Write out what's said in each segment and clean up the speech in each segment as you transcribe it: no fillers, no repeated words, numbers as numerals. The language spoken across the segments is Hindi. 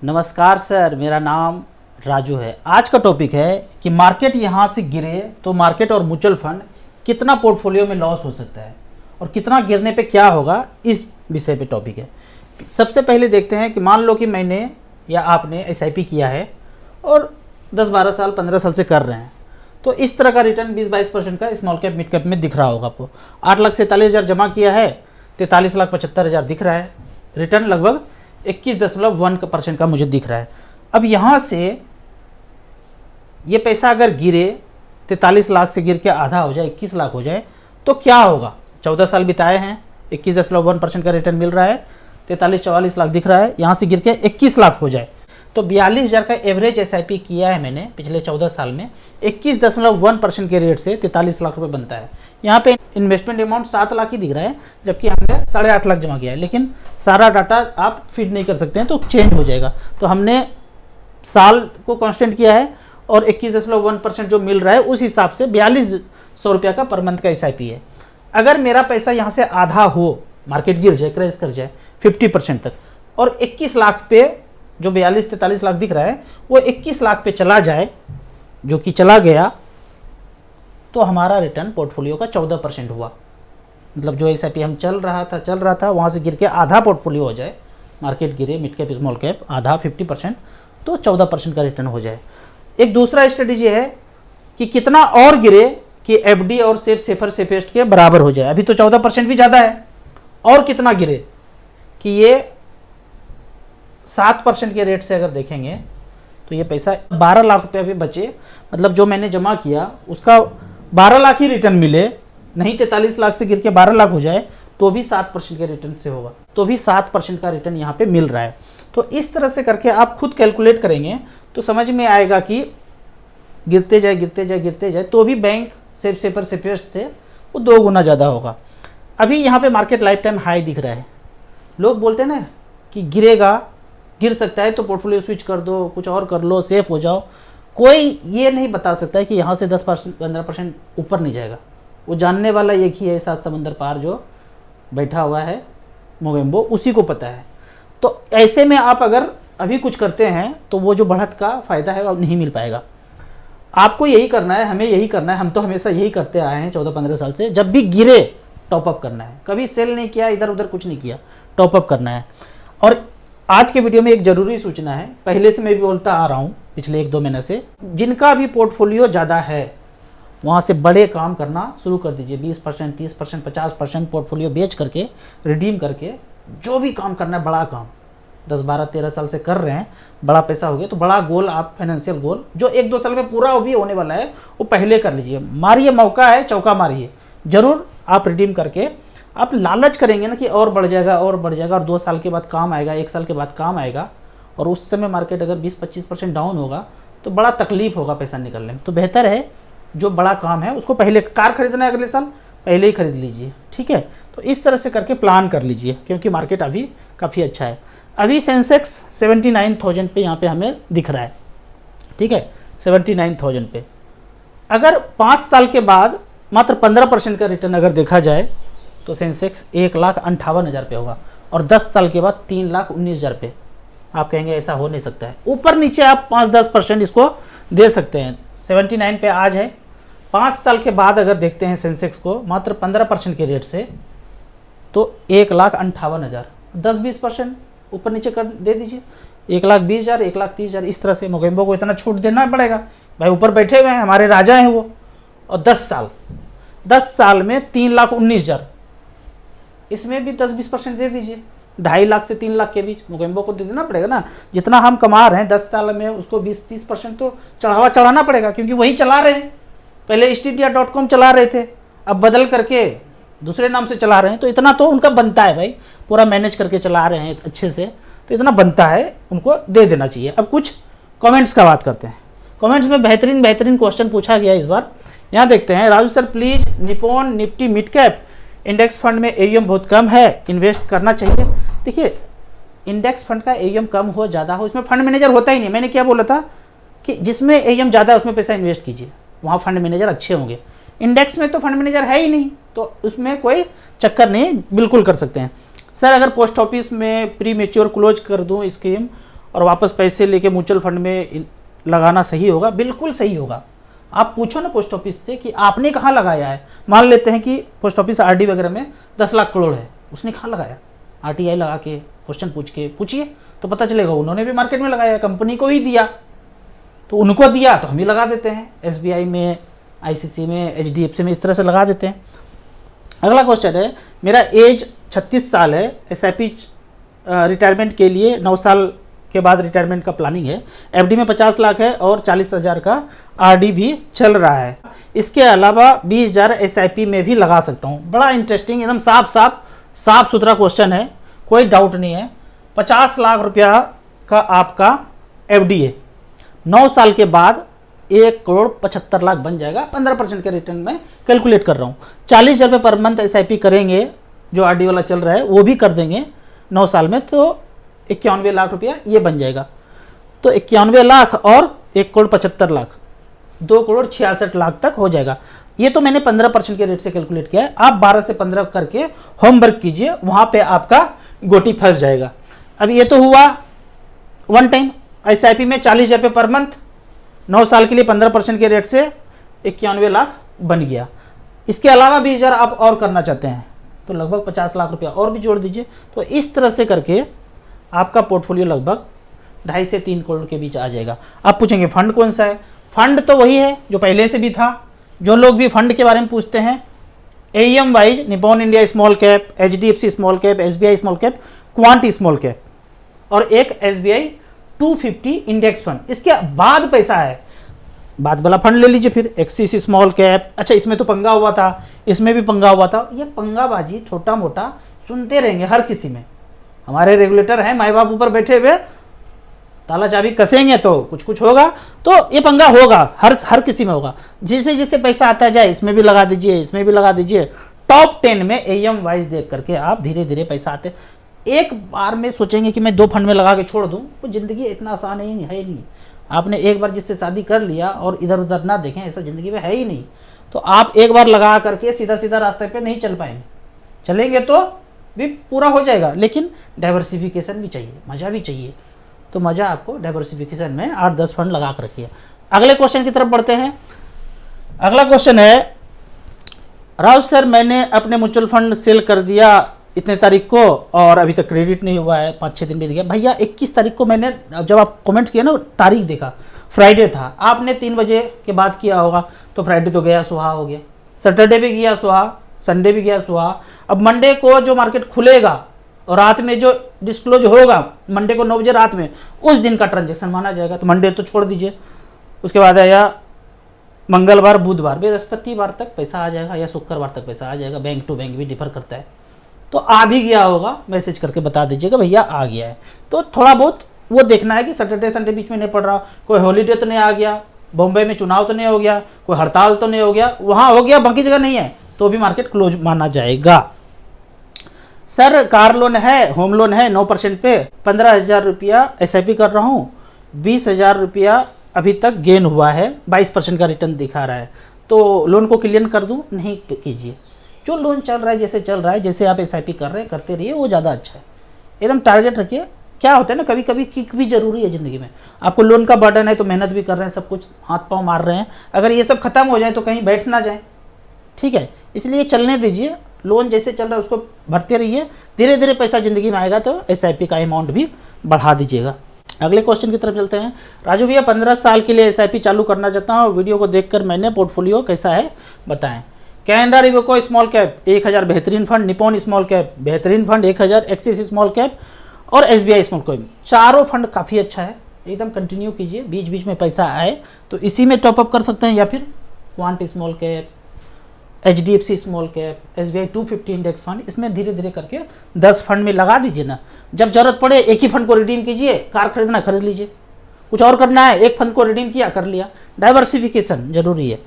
नमस्कार सर, मेरा नाम राजू है। आज का टॉपिक है कि मार्केट यहाँ से गिरे तो मार्केट और म्यूचुअल फंड कितना पोर्टफोलियो में लॉस हो सकता है और कितना गिरने पे क्या होगा, इस विषय पे टॉपिक है। सबसे पहले देखते हैं कि मान लो कि मैंने या आपने एसआईपी किया है और 10-12 साल 15 साल से कर रहे हैं, तो इस तरह का रिटर्न 20-22% का स्मॉल कैप मिड कैप में दिख रहा होगा आपको। 8,47,000 जमा किया है, 43,75,000 दिख रहा है। रिटर्न लगभग 21.1% का मुझे दिख रहा है। अब यहाँ से ये पैसा अगर गिरे, 43 लाख से गिर के आधा हो जाए, 21 लाख हो जाए, तो क्या होगा। 14 साल बिताए हैं, 21.1% का रिटर्न मिल रहा है, 43-44 लाख दिख रहा है। यहाँ से गिर के 21 लाख हो जाए तो 42,000 का एवरेज एसआईपी किया है मैंने पिछले 14 साल में। 21.1% के रेट से 43 लाख रुपए बनता है। यहाँ पे इन्वेस्टमेंट अमाउंट 7 लाख ही दिख रहा है, जबकि हमने 8.5 लाख जमा किया है। लेकिन सारा डाटा आप फीड नहीं कर सकते हैं, तो चेंज हो जाएगा। तो हमने साल को कांस्टेंट किया है और 21.1% जो मिल रहा है उस हिसाब से 4200 रुपया का पर मंथ का एसआईपी है। अगर मेरा पैसा यहाँ से आधा हो, मार्केट गिर जाए, क्रैश कर जाए 50% तक, और 21 लाख पे जो 42-43 लाख दिख रहा है वो 21 लाख पे चला जाए, जो कि चला गया, तो हमारा रिटर्न पोर्टफोलियो का 14% हुआ। मतलब जो एसआईपी हम चल रहा था वहाँ से गिर के आधा पोर्टफोलियो हो जाए, मार्केट गिरे मिड कैप स्मॉल कैप आधा 50%, तो 14% का रिटर्न हो जाए। एक दूसरा स्ट्रेटेजी है कि कितना और गिरे कि एफडी और सेफर सेफेस्ट के बराबर हो जाए। अभी तो 14% भी ज़्यादा है, और कितना गिरे कि ये 7% के रेट से अगर देखेंगे तो ये पैसा 12 लाख रुपये भी बचे। मतलब जो मैंने जमा किया उसका 12 लाख ही रिटर्न मिले, नहीं 43 लाख से गिर के 12 लाख हो जाए तो भी 7% के रिटर्न से होगा, तो भी 7% का रिटर्न यहाँ पे मिल रहा है। तो इस तरह से करके आप खुद कैलकुलेट करेंगे तो समझ में आएगा कि गिरते जाए तो भी बैंक सेफर सेफेस्ट से वो 2 गुना ज़्यादा होगा। अभी यहाँ पे मार्केट लाइफ टाइम हाई दिख रहा है। लोग बोलते हैं ना कि गिर सकता है तो पोर्टफोलियो स्विच कर दो, कुछ और कर लो, सेफ हो जाओ। कोई ये नहीं बता सकता है कि यहाँ से 10-15% ऊपर नहीं जाएगा। वो जानने वाला एक ही है, 7 समंदर पार जो बैठा हुआ है मोगेम्बो, उसी को पता है। तो ऐसे में आप अगर अभी कुछ करते हैं तो वो जो बढ़त का फ़ायदा है वो नहीं मिल पाएगा। आपको यही करना है, हमें यही करना है। हम तो हमेशा यही करते आए हैं 14-15 साल से। जब भी गिरे टॉप अप करना है, कभी सेल नहीं किया, इधर उधर कुछ नहीं किया, टॉप अप करना है। और आज के वीडियो में एक ज़रूरी सूचना है, पहले से मैं भी बोलता आ रहा हूँ पिछले 1-2 महीने से, जिनका भी पोर्टफोलियो ज़्यादा है वहाँ से बड़े काम करना शुरू कर दीजिए। 20%, 30%, 50% पोर्टफोलियो बेच करके, रिडीम करके, जो भी काम करना है, बड़ा काम 10-12-13 साल से कर रहे हैं, बड़ा पैसा हो गया तो बड़ा गोल, आप फाइनेंशियल गोल जो 1-2 साल में पूरा भी होने वाला है वो पहले कर लीजिए। मारिए, मौका है, चौका मारिए ज़रूर। आप रिडीम करके आप लालच करेंगे ना कि और बढ़ जाएगा और 2 साल के बाद काम आएगा, 1 साल के बाद काम आएगा, और उस समय मार्केट अगर 20-25% डाउन होगा तो बड़ा तकलीफ होगा पैसा निकलने में। तो बेहतर है जो बड़ा काम है उसको पहले, कार खरीदना है अगले साल, पहले ही खरीद लीजिए, ठीक है। तो इस तरह से करके प्लान कर लीजिए, क्योंकि मार्केट अभी काफ़ी अच्छा है। अभी सेंसेक्स 79,000 पे यहाँ पे हमें दिख रहा है, ठीक है, 79,000 पे। अगर 5 साल के बाद मात्र 15% का रिटर्न अगर देखा जाए तो सेंसेक्स 1,58,000 पे होगा, और 10 साल के बाद 3,19,000 पे। आप कहेंगे ऐसा हो नहीं सकता है। ऊपर नीचे आप 5-10% इसको दे सकते हैं। 79 पे आज है, 5 साल के बाद अगर देखते हैं सेंसेक्स को मात्र 15% के रेट से, तो 1,58,000, 10-20% ऊपर नीचे कर दे दीजिए, 1,20,000, 1,30,000। इस तरह से मोगेम्बो को इतना छूट देना पड़ेगा भाई, ऊपर बैठे हुए हैं, हमारे राजा हैं वो। और 10 साल में 3,19,000, इसमें भी 10-20% दे दीजिए। 2.5 लाख से 3 लाख के बीच मोगेम्बो को दे देना पड़ेगा ना। जितना हम कमा रहे हैं 10 साल में, उसको 20-30% तो चढ़ाना पड़ेगा, क्योंकि वही चला रहे हैं। पहले eastindia.com चला रहे थे, अब बदल करके दूसरे नाम से चला रहे हैं, तो इतना तो उनका बनता है भाई, पूरा मैनेज करके चला रहे हैं अच्छे से, तो इतना बनता है, उनको दे देना चाहिए। अब कुछ कमेंट्स का बात करते हैं। कमेंट्स में बेहतरीन क्वेश्चन पूछा गया इस बार। यहाँ देखते हैं, Raju sir please, Nippon Nifty mid cap index fund में एयूएम बहुत कम है, इन्वेस्ट करना चाहिए। देखिए, इंडेक्स फंड का एयूएम कम हो ज़्यादा हो, इसमें फंड मैनेजर होता ही नहीं। मैंने क्या बोला था कि जिसमें एयूएम ज़्यादा है उसमें पैसा इन्वेस्ट कीजिए, वहाँ फंड मैनेजर अच्छे होंगे। इंडेक्स में तो फंड मैनेजर है ही नहीं, तो उसमें कोई चक्कर नहीं, बिल्कुल कर सकते हैं। सर अगर पोस्ट ऑफिस में प्री मेच्योर क्लोज कर दूं स्कीम और वापस पैसे लेके म्यूचुअल फंड में लगाना सही होगा? बिल्कुल सही होगा। आप पूछो ना पोस्ट ऑफिस से कि आपने कहाँ लगाया है। मान लेते हैं कि पोस्ट ऑफिस आरडी वगैरह में 10 लाख करोड़ है, उसने कहाँ लगाया? आरटीआई लगा के क्वेश्चन पूछिए तो पता चलेगा उन्होंने भी मार्केट में लगाया, कंपनी को ही दिया, तो उनको दिया तो हम ही लगा देते हैं, एसबीआई में, आईसीसी में, एचडीएफसी में, इस तरह से लगा देते हैं। अगला क्वेश्चन है, मेरा एज 36 साल है, एसआईपी रिटायरमेंट के लिए 9 साल के बाद रिटायरमेंट का प्लानिंग है, एफडी में 50 लाख है और 40,000 का आरडी भी चल रहा है। इसके अलावा 20,000 एसआईपी में भी लगा सकता हूँ। बड़ा इंटरेस्टिंग, एकदम साफ सुथरा क्वेश्चन है, कोई डाउट नहीं है। 50 लाख रुपया का आपका एफडी है, 9 साल के बाद 1,75,00,000 बन जाएगा। 15% के रिटर्न में कैलकुलेट कर रहा हूँ। 40,000 रुपये पर मंथ एसआईपी करेंगे, जो आरडी वाला चल रहा है वो भी कर देंगे 9 साल में, तो 91 लाख रुपया ये बन जाएगा। तो 91 लाख और 1,75,00,000, 2,66,00,000 तक हो जाएगा। ये तो मैंने 15% के रेट से कैलकुलेट किया है। आप 12 से 15 करके होमवर्क कीजिए, वहां पे आपका गोटी फंस जाएगा। अब ये तो हुआ वन टाइम। एसआईपी में 40,000 रुपये पर मंथ, 9 साल के लिए 15% के रेट से 91 लाख बन गया। इसके अलावा 20,000 आप और करना चाहते हैं तो लगभग 50 लाख रुपया और भी जोड़ दीजिए। तो इस तरह से करके आपका पोर्टफोलियो लगभग 2.5 से 3 करोड़ के बीच आ जाएगा। आप पूछेंगे फंड कौन सा है? फंड तो वही है जो पहले से भी था। जो लोग भी फंड के बारे में पूछते हैं, AEM wise Nippon India small cap, HDFC small cap, SBI small cap, quant small cap और एक एसबीआई 250 इंडेक्स फंड। इसके बाद पैसा है, बाद वाला फंड ले लीजिए। फिर एक्सिस स्मॉल कैप, अच्छा इसमें तो पंगा हुआ था, इसमें भी पंगा हुआ था। ये पंगाबाजी छोटा मोटा सुनते रहेंगे हर किसी में। हमारे रेगुलेटर हैं, माई बाप ऊपर बैठे हुए, ताला चाबी कसेंगे तो कुछ होगा। तो ये पंगा होगा, हर किसी में होगा। जिसे जिसे पैसा आता जाए, इसमें भी लगा दीजिए, इसमें भी लगा दीजिए। टॉप 10 में एएम वाइज देख करके आप धीरे धीरे पैसा आते। एक बार में सोचेंगे कि मैं 2 फंड में लगा के छोड़ दूं, तो जिंदगी इतना आसान है नहीं। आपने एक बार जिससे शादी कर लिया और इधर उधर ना देखें, ऐसा जिंदगी में है ही नहीं। तो आप एक बार लगा करके सीधा सीधा रास्ते पे नहीं चल पाएंगे। चलेंगे तो भी पूरा हो जाएगा, लेकिन डाइवर्सिफिकेशन भी चाहिए, मज़ा भी चाहिए। तो मज़ा आपको डाइवर्सिफिकेशन में 8-10 फंड लगा कर रखिए। अगले क्वेश्चन की तरफ बढ़ते हैं। अगला क्वेश्चन है, राव सर मैंने अपने म्यूचुअल फंड सेल कर दिया इतने तारीख को और अभी तक क्रेडिट नहीं हुआ है, 5-6 दिन बीत गया। भैया 21 तारीख को मैंने, जब आप कमेंट किया ना, तारीख देखा, फ्राइडे था, आपने 3 बजे के बाद किया होगा, तो फ्राइडे तो गया सुहा हो गया, सैटरडे भी गया सुहा, संडे भी गया सुहा। अब मंडे को जो मार्केट खुलेगा और रात में जो डिस्क्लोज होगा, मंडे को 9 बजे रात में, उस दिन का ट्रांजेक्शन माना जाएगा। तो मंडे तो छोड़ दीजिए, उसके बाद आया मंगलवार, बुधवार, बृहस्पतिवार तक पैसा आ जाएगा या शुक्रवार तक पैसा आ जाएगा। बैंक टू बैंक भी डिफर करता है। तो आ भी गया होगा, मैसेज करके बता दीजिएगा भैया आ गया है। तो थोड़ा बहुत वो देखना है कि सैटरडे संडे बीच में नहीं पड़ रहा, कोई हॉलीडे तो नहीं आ गया, बॉम्बे में चुनाव तो नहीं हो गया, कोई हड़ताल तो नहीं हो गया, वहाँ हो गया, बाकी जगह नहीं है, तो भी मार्केट क्लोज माना जाएगा। सर कार लोन है, होम लोन है 9% पे, 15,000 रुपया एसआईपी कर रहा हूँ, 20,000 रुपया अभी तक गेन हुआ है, 22% का रिटर्न दिखा रहा है, तो लोन को क्लियर कर दूँ? नहीं कीजिए। जो लोन चल रहा है, जैसे चल रहा है, जैसे आप एसआईपी कर रहे हैं, करते रहिए, वो ज़्यादा अच्छा है। एकदम टारगेट रखिए। क्या होता है ना, कभी कभी किक भी जरूरी है ज़िंदगी में। आपको लोन का बर्डन है तो मेहनत भी कर रहे हैं, सब कुछ हाथ पाँव मार रहे हैं, अगर ये सब खत्म हो जाए तो कहीं बैठ ना जाए, ठीक है। इसलिए चलने दीजिए, लोन जैसे चल रहा है उसको भरते रहिए, धीरे धीरे पैसा ज़िंदगी में आएगा तो एसआईपी का अमाउंट भी बढ़ा दीजिएगा। अगले क्वेश्चन की तरफ चलते हैं। राजू भैया 15 साल के लिए एसआईपी चालू करना चाहता हूँ, वीडियो को देखकर मैंने, पोर्टफोलियो कैसा है बताएं। कैनरा रिवोको स्मॉल कैप 1,000 बेहतरीन फंड, निप्पॉन स्मॉल कैप बेहतरीन फंड 1,000, एक्सिस स्मॉल कैप और एसबीआई स्मॉल कैप, चारों फंड काफ़ी अच्छा है, एकदम कंटिन्यू कीजिए। बीच बीच में पैसा आए तो इसी में टॉपअप कर सकते हैं, या फिर quant small cap, HDFC small cap, SBI 250 index fund, इसमें धीरे धीरे करके 10 फंड में लगा दीजिए ना। जब जरूरत पड़े एक ही फंड को रिडीम कीजिए, कार खरीदना खरीद लीजिए, कुछ और करना है एक फंड को रिडीम किया, कर लिया। डाइवर्सिफिकेशन जरूरी है।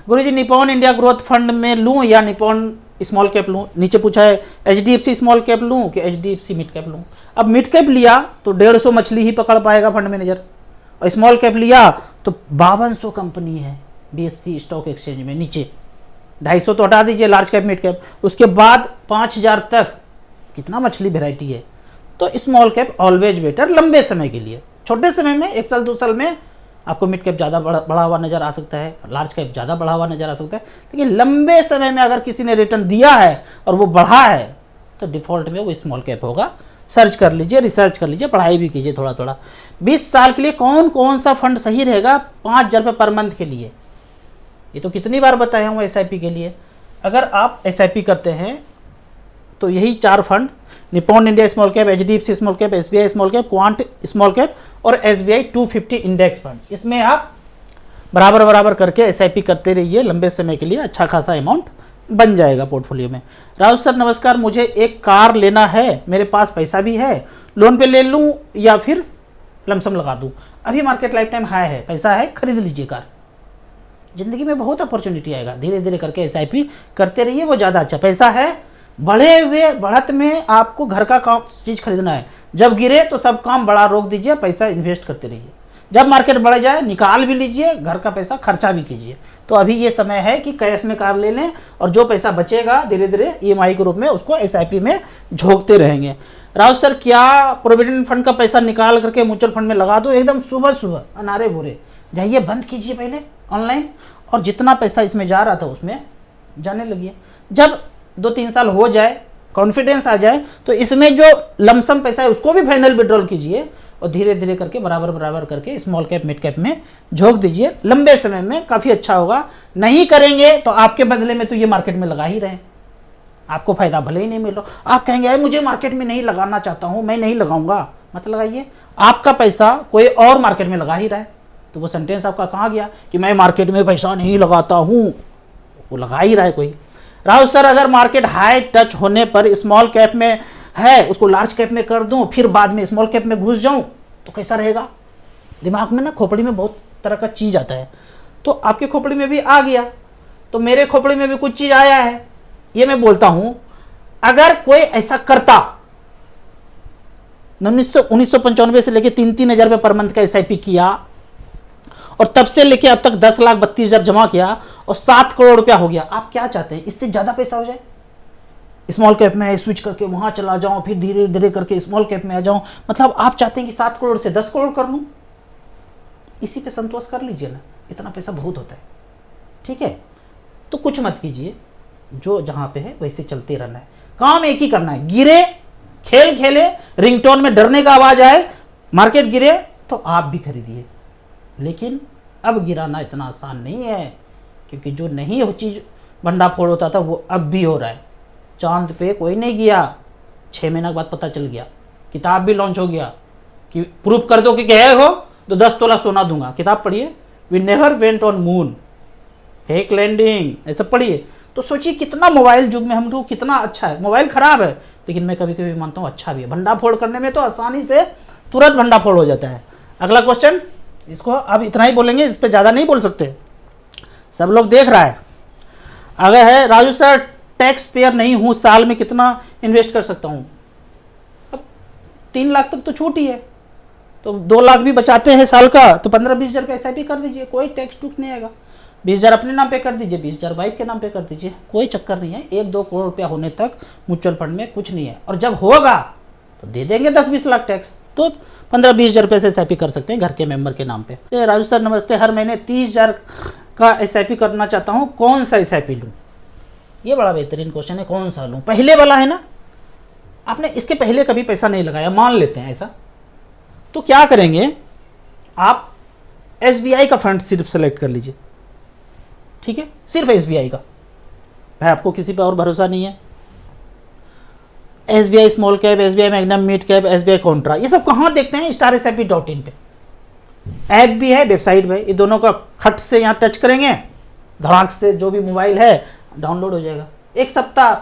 गुरुजी निप्पॉन इंडिया ग्रोथ फंड में लूँ या निप्पॉन स्मॉल कैप लूँ? नीचे पूछा है एचडीएफसी स्मॉल कैप लूँ कि एचडीएफसी मिड कैप लूँ। अब मिड कैप लिया तो 150 मछली ही पकड़ पाएगा फंड मैनेजर, और स्मॉल कैप लिया तो 5200 कंपनी है बीएससी स्टॉक एक्सचेंज में, नीचे 250 तो हटा दीजिए, लार्ज कैप मिड कैप, उसके बाद 5000 तक, कितना मछली वेराइटी है। तो स्मॉल कैप ऑलवेज बेटर लंबे समय के लिए। छोटे समय में 1 साल 2 साल में आपको मिड कैप ज़्यादा बढ़ा हुआ नज़र आ सकता है, लार्ज कैप ज़्यादा बढ़ा हुआ नज़र आ सकता है, लेकिन लंबे समय में अगर किसी ने रिटर्न दिया है और वो बढ़ा है तो डिफ़ॉल्ट में वो स्मॉल कैप होगा। सर्च कर लीजिए, रिसर्च कर लीजिए, पढ़ाई भी कीजिए थोड़ा थोड़ा। 20 साल के लिए कौन कौन सा फंड सही रहेगा 5,000 रुपये पर मंथ के लिए? ये तो कितनी बार बताया हूँ SIP के लिए। अगर आप SIP करते हैं तो यही 4 fund, Nippon India small cap, HDFC small cap, SBI small cap, quant small cap और SBI 250 इंडेक्स फंड, इसमें आप बराबर बराबर करके SIP करते रहिए लंबे समय के लिए, अच्छा खासा अमाउंट बन जाएगा पोर्टफोलियो में। राहुल सर नमस्कार, मुझे एक कार लेना है, मेरे पास पैसा भी है, लोन पे ले लूँ या फिर लमसम लगा दूँ? अभी मार्केट लाइफ टाइम हाई है, पैसा है, खरीद लीजिए कार। ज़िंदगी में बहुत अपॉर्चुनिटी आएगा, धीरे धीरे करके SIP करते रहिए, वो ज़्यादा अच्छा। पैसा है, बढ़े हुए बढ़त में आपको घर का काम चीज़ खरीदना है, जब गिरे तो सब काम बड़ा रोक दीजिए, पैसा इन्वेस्ट करते रहिए। जब मार्केट बढ़ जाए निकाल भी लीजिए, घर का पैसा खर्चा भी कीजिए। तो अभी ये समय है कि कैश में कार ले लें और जो पैसा बचेगा धीरे धीरे EMI के रूप में उसको SIP में झोंकते रहेंगे। राहुल सर क्या प्रोविडेंट फंड का पैसा निकाल करके म्यूचुअल फंड में लगा दो? एकदम सुबह सुबह अनारे भोरे जाइए, बंद कीजिए पहले ऑनलाइन, और जितना पैसा इसमें जा रहा था उसमें जाने लगिए। जब 2-3 साल हो जाए, कॉन्फिडेंस आ जाए, तो इसमें जो लमसम पैसा है उसको भी फाइनल विड्रॉल कीजिए और धीरे धीरे करके बराबर बराबर करके स्मॉल कैप मिड कैप में झोंक दीजिए। लंबे समय में काफ़ी अच्छा होगा। नहीं करेंगे तो आपके बदले में तो ये मार्केट में लगा ही रहे, आपको फायदा भले ही नहीं मिल रहा। आप कहेंगे अरे मुझे मार्केट में नहीं लगाना चाहता हूँ, मैं नहीं लगाऊंगा, मत लगाइए। आपका पैसा कोई और मार्केट में लगा ही रहा है, तो वो सेंटेंस आपका कहाँ गया कि मैं मार्केट में पैसा नहीं लगाता हूँ? वो लगा ही रहा है कोई। राहुल सर अगर मार्केट हाई टच होने पर स्मॉल कैप में है उसको लार्ज कैप में कर दूं, फिर बाद में स्मॉल कैप में घुस जाऊं तो कैसा रहेगा? दिमाग में ना, खोपड़ी में बहुत तरह का चीज़ आता है, तो आपकी खोपड़ी में भी आ गया, तो मेरे खोपड़ी में भी कुछ चीज़ आया है। ये मैं बोलता हूं, अगर कोई ऐसा करता, 1995 से लेकर 3-3 हज़ार रुपये पर मंथ का SIP किया और तब से लेके अब तक 10,32,000 जमा किया और 7 करोड़ रुपया हो गया, आप क्या चाहते हैं? इससे ज़्यादा पैसा हो जाए? स्मॉल कैप में स्विच करके वहाँ चला जाऊँ, फिर धीरे धीरे करके स्मॉल कैप में आ जाऊँ, मतलब आप चाहते हैं कि 7 करोड़ से 10 करोड़ कर लूँ? इसी पे संतोष कर लीजिए ना, इतना पैसा बहुत होता है। ठीक है, तो कुछ मत कीजिए, जो जहाँ पे है वैसे चलते रहना है, काम एक ही करना है। गिरे खेल खेले, रिंगटोन में डरने का आवाज़ आए, मार्केट गिरे तो आप भी खरीदिए, लेकिन अब गिराना इतना आसान नहीं है, क्योंकि जो नहीं हो चीज़ भंडाफोड़ होता था वो अब भी हो रहा है। चांद पे कोई नहीं गया, 6 महीने के बाद पता चल गया, किताब भी लॉन्च हो गया कि प्रूफ कर दो कि गए हो तो 10 तोला सोना दूंगा। किताब पढ़िए, we never went on moon, fake landing, ऐसा पढ़िए। तो सोचिए कितना मोबाइल युग में हम लोग कितना अच्छा है। मोबाइल खराब है, लेकिन मैं कभी कभी मानता हूँ अच्छा भी है। भंडाफोड़ करने में तो आसानी से तुरंत भंडाफोड़ हो जाता है। अगला क्वेश्चन, इसको अब इतना ही बोलेंगे, इस पर ज़्यादा नहीं बोल सकते, सब लोग देख रहा है। अगर है राजू सर टैक्स पेयर नहीं हूँ, साल में कितना इन्वेस्ट कर सकता हूँ? अब 3 लाख तक तो छूट ही है, तो 2 लाख भी बचाते हैं साल का, तो 15-20 हज़ार रुपये SIP कर दीजिए, कोई टैक्स टूक नहीं आएगा। 20,000 अपने नाम पे कर दीजिए, 20,000 वाइफ के नाम पे कर दीजिए, कोई चक्कर नहीं है। 1-2 करोड़ रुपया होने तक म्यूचुअल फंड में कुछ नहीं है, और जब होगा तो दे देंगे 10-20 लाख टैक्स, तो 15-20 हज़ार रुपये से SIP कर सकते हैं घर के मेंबर के नाम पे। राजू सर नमस्ते, हर महीने 30,000 का SIP करना चाहता हूँ, कौन सा SIP लूँ? ये बड़ा बेहतरीन क्वेश्चन है, कौन सा लूँ? पहले वाला है ना, आपने इसके पहले कभी पैसा नहीं लगाया, मान लेते हैं ऐसा, तो क्या करेंगे आप? SBI का फंड सिर्फ सेलेक्ट कर लीजिए, ठीक है, सिर्फ SBI का। भाई आपको किसी पे और भरोसा नहीं है? SBI small cap, SBI magnum mid cap, SBI Contra, ये सब कहाँ देखते हैं? StarSIP.in पे ऐप भी है, वेबसाइट भी, ये दोनों का खट से यहाँ टच करेंगे, धड़ाक से जो भी मोबाइल है डाउनलोड हो जाएगा। 1 सप्ताह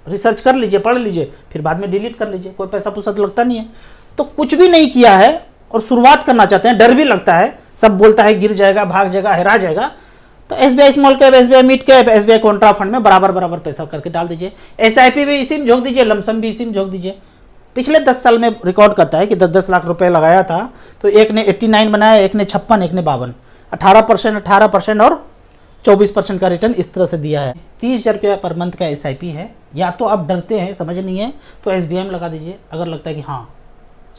रिसर्च कर लीजिए, पढ़ लीजिए, फिर बाद में डिलीट कर लीजिए, कोई पैसा पुसा तो लगता नहीं है। तो कुछ भी नहीं किया है और शुरुआत करना चाहते हैं, डर भी लगता है, सब बोलता है गिर जाएगा, भाग जाएगा, हरा जाएगा, तो SBI small cap, SBI mid cap, SBI Contra fund में बराबर बराबर पैसा करके डाल दीजिए। SIP भी इसी में झोंक दीजिए, लमसम भी इसी में झोंक दीजिए। पिछले 10 साल में रिकॉर्ड करता है कि 10-10 लाख रुपए लगाया था, तो एक ने 89 बनाया, एक ने 56, एक ने 52, 18% और 24% का रिटर्न इस तरह से दिया है। 30,000 रुपया पर मंथ का SIP है। या तो आप डरते हैं, समझ नहीं है, तो SBI में लगा दीजिए। अगर लगता है कि हाँ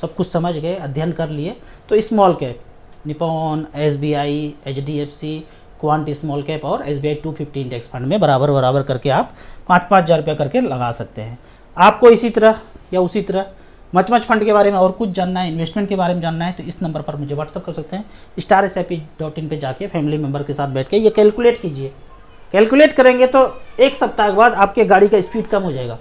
सब कुछ समझ गए, अध्ययन कर लिए, तो small cap Nippon, SBI, HDFC, quant small cap और SBI 250 इंडेक्स फंड में बराबर बराबर करके आप 5-5 हज़ार रुपया करके लगा सकते हैं। आपको इसी तरह या उसी तरह मच फंड के बारे में और कुछ जानना है, इन्वेस्टमेंट के बारे में जानना है, तो इस नंबर पर मुझे व्हाट्सअप कर सकते हैं। starsip.in पे जाके फैमिली मेम्बर के साथ बैठ के ये कैलकुलेट कीजिए। कैलकुलेट करेंगे तो एक सप्ताह के बाद आपके गाड़ी का स्पीड कम हो जाएगा,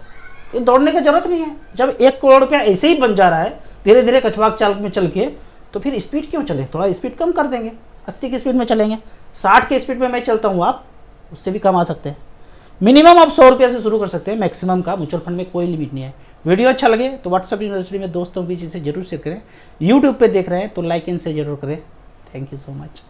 तो दौड़ने की जरूरत नहीं है। जब 1 करोड़ रुपया ऐसे ही बन जा रहा है धीरे धीरे कछुआक चाल में चल के, तो फिर स्पीड क्यों चले, थोड़ा स्पीड कम कर देंगे, 80 की स्पीड में चलेंगे, 60 की स्पीड में मैं चलता हूँ, आप उससे भी कम आ सकते हैं। मिनिमम आप 100 रुपये से शुरू कर सकते हैं, मैक्सिमम का म्यूचुअल फंड में कोई लिमिट नहीं है। वीडियो अच्छा लगे तो व्हाट्सएप यूनिवर्सिटी में दोस्तों के बीच इसे जरूर शेयर करें। यूट्यूब पे देख रहे हैं तो लाइक एंड शेयर जरूर करें। Thank you so much.